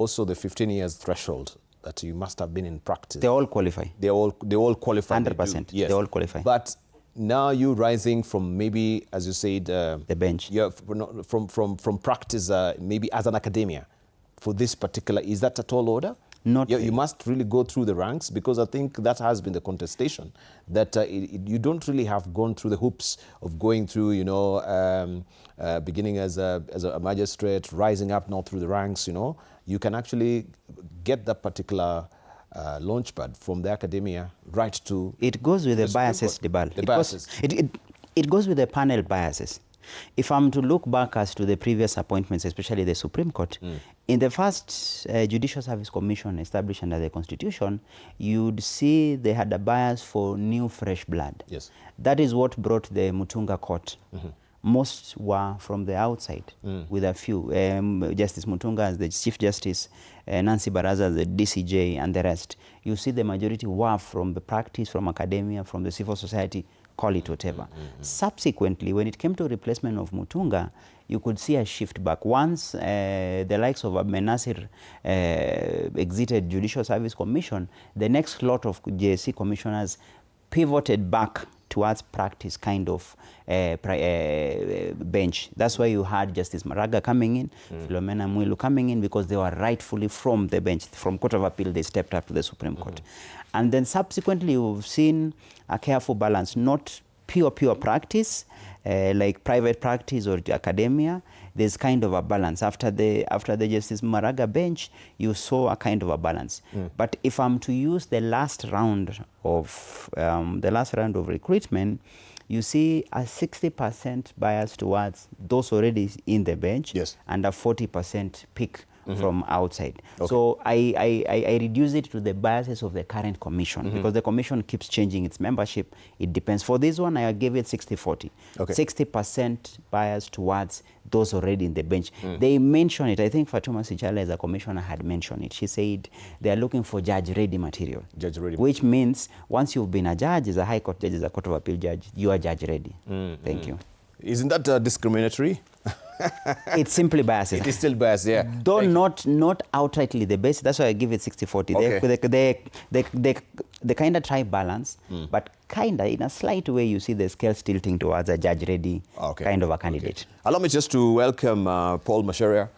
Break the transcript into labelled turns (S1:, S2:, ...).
S1: also the 15 years threshold that you must have been in practice.
S2: They all qualify.
S1: They all qualify.
S2: 100%.
S1: Yes.
S2: They all qualify.
S1: But now you rising from maybe, as you said,
S2: the bench.
S1: Yeah, from practice, maybe as an academia, for this particular, is that a tall order?
S2: Not
S1: You must really go through the ranks, because I think that has been the contestation, that you don't really have gone through the hoops of going through, you know, beginning as a magistrate, rising up now through the ranks, you know. You can actually get that particular launchpad from the academia right to...
S2: It goes with the biases, Dibal. It goes with the panel biases. If I'm to look back as to the previous appointments, especially the Supreme Court, in the first Judicial Service Commission established under the Constitution, you'd see they had a bias for new, fresh blood.
S1: Yes.
S2: That is what brought the Mutunga Court. Most were from the outside, with a few. Justice Mutunga as the Chief Justice, Nancy Baraza as the DCJ, and the rest. You see the majority were from the practice, from academia, from the civil society, call it whatever. Subsequently, when it came to replacement of Mutunga, you could see a shift back. Once the likes of Abmenasir exited Judicial Service Commission, the next lot of JSC commissioners pivoted back towards practice kind of bench. That's why you had Justice Maraga coming in, Philomena Mwilu coming in, because they were rightfully from the bench. From Court of Appeal, they stepped up to the Supreme Court. And then subsequently, you've seen a careful balance, not pure practice, like private practice or academia. There's kind of a balance. After the Justice Maraga bench, you saw a kind of a balance. But if I'm to use the last round of recruitment, you see a 60% bias towards those already in the bench,
S1: yes,
S2: and a 40% pick from outside. Okay. So I reduce it to the biases of the current commission, because the commission keeps changing its membership. It depends. For this one, I gave it 60-40. Okay. 60% bias towards those already in the bench. They mention it. I think Fatuma Sichala, as a commissioner, had mentioned it. She said they are looking for judge-ready material. Judge-ready. Which means once you've been a judge, as a High Court judge, as a Court of Appeal judge, you are judge-ready. Thank you.
S1: Isn't that discriminatory?
S2: It's simply biased.
S1: It is still biased, yeah.
S2: Though not outrightly the base. That's why I give it 60-40. Okay. They kind of try balance, but kind of in a slight way you see the scales tilting towards a judge-ready kind of a candidate.
S1: Okay. Allow me just to welcome Paul Masheria.